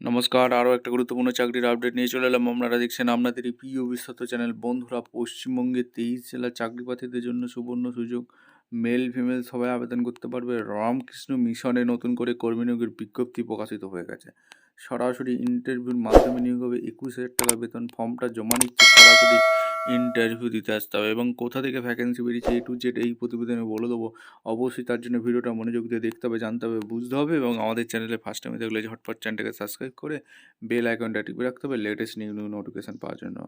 নমস্কার, আরও একটা গুরুত্বপূর্ণ চাকরির আপডেট নিয়ে চলে এলাম। আপনারা দেখছেন আপনাদের এই প্রিয় বিশ্বস্ত চ্যানেল। বন্ধুরা, পশ্চিমবঙ্গের 23 জেলার চাকরি প্রার্থীদের জন্য সুবর্ণ সুযোগ। মেল ফিমেল সবাই আবেদন করতে পারবে। রামকৃষ্ণ মিশনে নতুন করে কর্মী নিয়োগের বিজ্ঞপ্তি প্রকাশিত হয়ে গেছে। সরাসরি ইন্টারভিউর মাধ্যমে নিয়োগ হবে। 21,000 টাকা বেতন। ফর্মটা জমা নিচ্ছে, সরাসরি ইন্টারভিউ দিতে আসতে হবে। এবং কোথা থেকে ভ্যাকেন্সি বেরিয়েছে A to Z এই প্রতিবেদনে বলে দেবো। অবশ্যই তার জন্য ভিডিওটা মনোযোগ দিয়ে দেখতে হবে, জানতে হবে, বুঝতে হবে। এবং আমাদের চ্যানেলে ফার্স্ট টাইমে দেখলে ঝটপট চ্যানেলটাকে সাবস্ক্রাইব করে বেল আইকনটা টিপে রাখতে হবে লেটেস্ট নিউ নোটিফিকেশান পাওয়ার জন্য।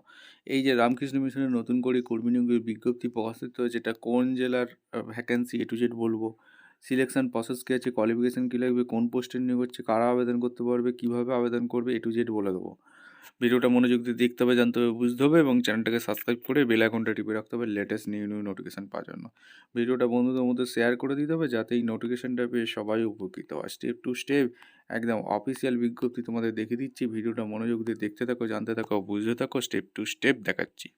এই যে রামকৃষ্ণ মিশনের নতুন করে কর্মী নিয়োগের বিজ্ঞপ্তি প্রকাশিত হয়েছে, এটা কোন জেলার ভ্যাকেন্সি A to Z বলবো। সিলেকশন প্রসেস কী আছে, কোয়ালিফিকেশান কী লাগবে, কোন পোস্টের নিয়োগ হচ্ছে, কারা আবেদন করতে পারবে, কীভাবে আবেদন করবে, A to Z বলে দেবো। ভিডিওটা মনোযোগ দিয়ে দেখতে হবে, জানতে হবে, বুঝতে হবে এবং চ্যানেলটাকে সাবস্ক্রাইব করে বেল আইকনটা টিপে রাখতে হবে লেটেস্ট নিউ নোটিফিকেশান পাওয়ার জন্য। ভিডিওটা বন্ধুদের মধ্যে শেয়ার করে দিতে হবে যাতে এই নোটিফিকেশানটা পেয়ে সবাই উপকৃত হয়। স্টেপ টু স্টেপ একদম অফিসিয়াল বিজ্ঞপ্তি তোমাদের দেখিয়ে দিচ্ছি। ভিডিওটা মনোযোগ দিয়ে দেখতে থাকো, জানতে থাকো, বুঝতে থাকো। স্টেপ টু স্টেপ দেখাচ্ছি।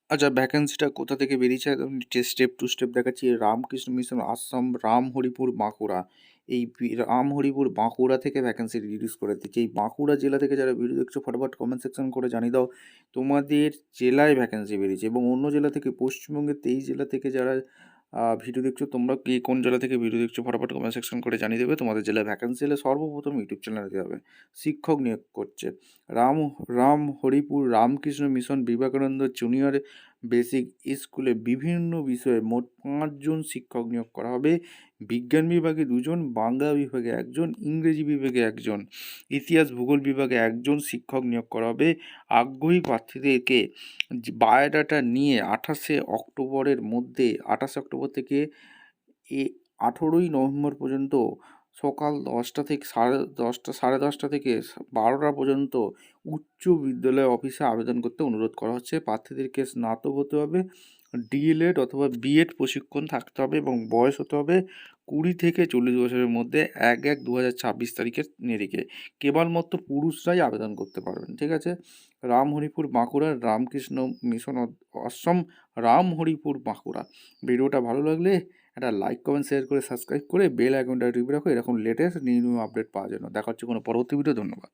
আচ্ছা, ভ্যাকেন্সিটা কোথা থেকে বেরিয়েছে একদম স্টেপ টু স্টেপ দেখাচ্ছি। রামকৃষ্ণ মিশন আসাম রামহরিপুর বাঁকুড়া, এই রামহরিপুর বাঁকুড়া থেকে ভ্যাকেন্সি রিলিজ করে দিচ্ছে। এই বাঁকুড়া জেলা থেকে যারা ভিডিও দেখছো ফটাফট কমেন্ট সেকশন করে জানিয়ে দাও তোমাদের জেলায় ভ্যাকেন্সি বেরিয়েছে। এবং অন্য জেলা থেকে, পশ্চিমবঙ্গের 23 জেলা থেকে যারা ভিডিও দেখছো, তোমরা কি কোন জেলা থেকে ভিডিও দেখছো ফটাফট কমেন্ট সেকশন করে জানিয়ে দেবে। তোমাদের জেলায় ভ্যাকেন্সি এলে সর্বপ্রথম ইউটিউব চ্যানেলে দেওয়া হবে। শিক্ষক নিয়োগ করছে Ramharipur Ramakrishna mission Vivekananda junior basic স্কুলে বিভিন্ন বিষয়ে মোট 5 জন শিক্ষক নিয়োগ করা হবে। বিজ্ঞান বিভাগে 2 জন, বাংলা বিভাগে 1 জন, ইংরেজি বিভাগে 1 জন, ইতিহাস ভূগোল বিভাগে 1 জন শিক্ষক নিয়োগ করা হবে। আগ্রহী প্রার্থীদেরকে বায়োডাটা নিয়ে 28শে অক্টোবরের মধ্যে 28শে অক্টোবর থেকে 18ই নভেম্বর পর্যন্ত সকাল 10টা থেকে 10:30 10:30 থেকে 12টা পর্যন্ত উচ্চ বিদ্যালয় অফিসে আবেদন করতে অনুরোধ করা হচ্ছে। প্রার্থীদেরকে স্নাতক হতে হবে, ডিএলএড অথবা বিএড প্রশিক্ষণ থাকতে হবে এবং বয়স হতে হবে 20 থেকে 40 বছরের মধ্যে। 1/1/2026 তারিখের নিরিখে কেবলমাত্র পুরুষরাই আবেদন করতে পারবেন। ঠিক আছে। রামহরিপুর বাঁকুড়ার রামকৃষ্ণ মিশন আশ্রম রামহরিপুর বাঁকুড়া। ভিডিওটা ভালো লাগলে একটা লাইক, কমেন্ট, শেয়ার করে সাবস্ক্রাইব করে বেল আইকনটা টিপে রাখো এরকম লেটেস্ট নিউ আপডেট পাওয়ার জন্য। দেখা হচ্ছে কোনো পরবর্তী ভিডিও। ধন্যবাদ।